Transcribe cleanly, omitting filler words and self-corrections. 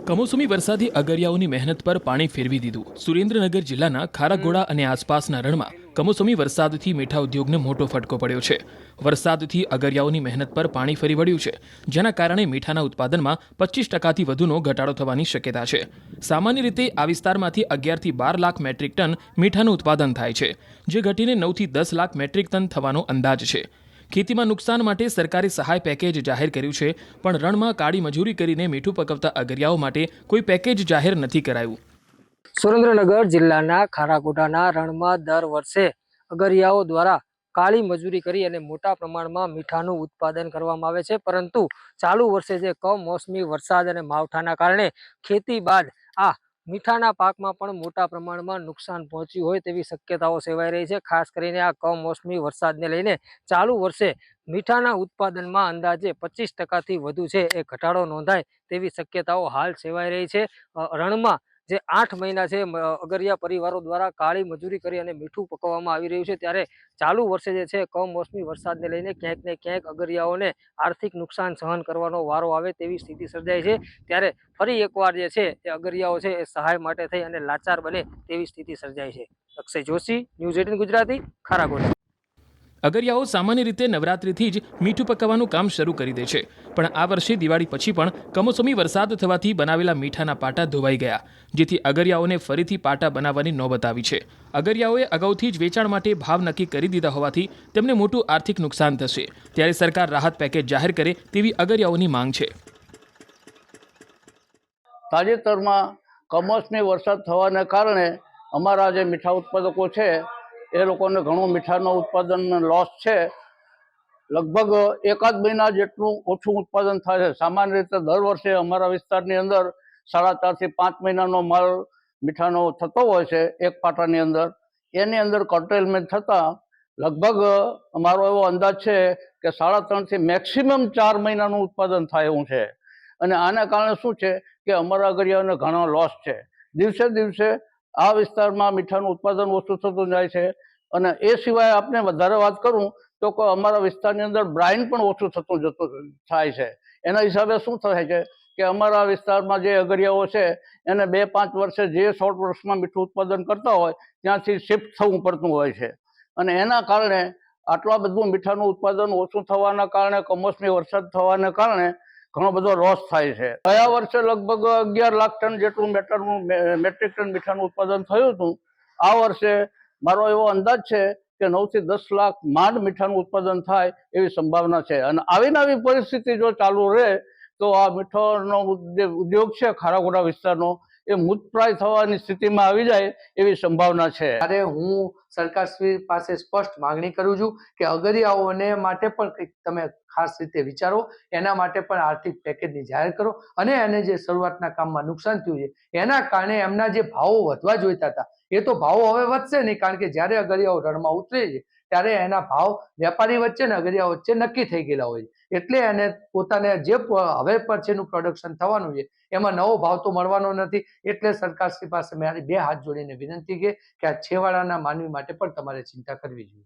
કમોસમી વરસાદે અગરિયાઓની મહેનત પર પાણી ફેરવી દીધું। સુરેન્દ્રનગર જિલ્લાના ખારાગોડા અને આસપાસના રણમાં કમોસમી વરસાદથી મીઠા ઉદ્યોગને મોટો ફટકો પડ્યો છે। વરસાદથી અગરિયાઓની મહેનત પર પાણી ફરી વળ્યું છે, જેના કારણે મીઠાના ઉત્પાદનમાં 25%થી વધુનો ઘટાડો થવાની શક્યતા છે। સામાન્ય રીતે આ વિસ્તારમાંથી 11 થી 12 લાખ મેટ્રિક ટન મીઠાનું ઉત્પાદન થાય છે, જે ઘટીને 9 થી 10 લાખ મેટ્રિક ટન થવાનો અંદાજ છે। ખેતીમાં નુકસાન માટે સરકારે સહાય પેકેજ જાહેર કર્યું છે, પણ રણમાં કાળી મજૂરી કરીને મીઠું પકવતા અગરિયાઓ માટે કોઈ પેકેજ જાહેર નથી કરાયું। સુરેન્દ્રનગર જિલ્લાના ખારાગોડાના રણમાં દર વર્ષે અગરિયાઓ દ્વારા કાળી મજૂરી કરી અને મોટા પ્રમાણમાં મીઠાનું ઉત્પાદન કરવામાં આવે છે, પરંતુ ચાલુ વર્ષે જે કમોસમી વરસાદ અને માવઠાના કારણે ખેતી બાદ આ મીઠાના પાકમાં પણ મોટા પ્રમાણમાં નુકસાન પહોંચ્યું હોય તેવી શક્યતાઓ સેવાઈ રહી છે। ખાસ કરીને આ કમોસમી વરસાદને લઈને ચાલુ વર્ષે મીઠાના ઉત્પાદનમાં અંદાજે 25%થી વધુ છે એ ઘટાડો નોંધાય તેવી શક્યતાઓ હાલ સેવાઈ રહી છે। રણમાં જે 8 મહિના છે અગરિયા પરિવારો દ્વારા કાળી મજૂરી કરી અને મીઠું પકવવામાં આવી રહ્યું છે, ત્યારે ચાલુ વર્ષે જે છે કમોસમી વરસાદને લઈને ક્યાંક ને ક્યાંક અગરિયાઓને આર્થિક નુકસાન સહન કરવાનો વારો આવે તેવી સ્થિતિ સર્જાય છે। ત્યારે ફરી એકવાર જે છે એ અગરિયાઓ છે એ સહાય માટે થઈ અને લાચાર બને તેવી સ્થિતિ સર્જાય છે। અક્ષય જોશી, ન્યૂઝ 18 ગુજરાતી, ખારાગોડા। અગરિયાઓ સામાન્ય રીતે નવરાત્રિથી જ મીઠું પકવવાનું કામ શરૂ કરી દે છે, પણ આ વર્ષે દિવાળી પછી પણ કમોસમી વરસાદ થવાથી બનાવેલા મીઠાના પાટા ધોવાઈ ગયા, જેથી અગરિયાઓને ફરીથી પાટા બનાવવાની નોબત આવી છે। અગરિયાઓએ અગાઉથી જ વેચાણ માટે ભાવ નક્કી કરી દીધા હોવાથી તેમને મોટું આર્થિક નુકસાન થશે, ત્યારે સરકાર રાહત પેકેજ જાહેર કરે તેવી અગરિયાઓની માંગ છે। તાજેતરમાં કમોસમી વરસાદ થવાને કારણે અમારા જે મીઠા ઉત્પાદકો છે એ લોકોને ઘણું મીઠાનો ઉત્પાદન લોસ છે। લગભગ એકાદ મહિના જેટલું ઓછું ઉત્પાદન થાય છે। સામાન્ય રીતે દર વર્ષે અમારા વિસ્તારની અંદર 4.5 થી 5 મહિનાનો માલ મીઠાનો થતો હોય છે એક પાટાની અંદર। એની અંદર કન્ટેલમેન્ટ થતાં લગભગ અમારો એવો અંદાજ છે કે 3.5 થી મેક્સિમમ 4 મહિનાનું ઉત્પાદન થાય એવું છે। અને આના કારણે શું છે કે અમારા અગરિયાઓને ઘણો લોસ છે। દિવસે દિવસે આ વિસ્તારમાં મીઠાનું ઉત્પાદન ઓછું થતું જાય છે। અને એ સિવાય આપણે વધારે વાત કરું તો અમારા વિસ્તારની અંદર બ્રાઇન પણ ઓછું થતું જતું થાય છે। એના હિસાબે શું થાય છે કે અમારા વિસ્તારમાં જે અગરિયાઓ છે એને 2-5 વર્ષે જે 100 વર્ષમાં મીઠું ઉત્પાદન કરતા હોય ત્યાંથી શિફ્ટ થવું પડતું હોય છે। અને એના કારણે આટલા બધું મીઠાનું ઉત્પાદન ઓછું થવાના કારણે, કમોસમી વરસાદ થવાને કારણે ઘણો બધો લોસ થાય છે। ગયા વર્ષે લગભગ 11 લાખ ટન જેટલું મેટ્રિક ટન મીઠાનું ઉત્પાદન થયું હતું। આ વર્ષે મારો એવો અંદાજ છે કે 9 થી 10 લાખ માંડ મીઠાનું ઉત્પાદન થાય એવી સંભાવના છે। અને આવી પરિસ્થિતિ જો ચાલુ રહે તો આ મીઠાનો જે ઉદ્યોગ છે ખારાગોડા વિસ્તારનો એ મૃતપ્રાય થવાની સ્થિતિમાં આવી જાય એવી સંભાવના છે। ત્યારે હું સરકારશ્રી પાસે સ્પષ્ટ માંગણી કરું છું કે અગરિયાઓને માટે પણ કંઈક તમે ખાસ રીતે વિચારો, એના માટે પણ આર્થિક પેકેજની જાહેર કરો અને એને જે શરૂઆતના કામમાં નુકસાન થયું છે એના કારણે એમના જે ભાવો વધવા જોઈતા હતા એ તો ભાવો હવે વધશે નહીં, કારણ કે જ્યારે અગરિયાઓ રણમાં ઉતરે છે ત્યારે એના ભાવ વેપારી વચ્ચે ને અગરિયા વચ્ચે નક્કી થઈ ગયેલા હોય છે। એટલે એને પોતાને જે હવે પછીનું પ્રોડક્શન થવાનું છે એમાં નવો ભાવ તો મળવાનો નથી। એટલે સરકારશ્રી પાસે મારી 2 હાથ જોડીને વિનંતી કે આ છેવાડાના માનવી માટે પણ તમારે ચિંતા કરવી જોઈએ।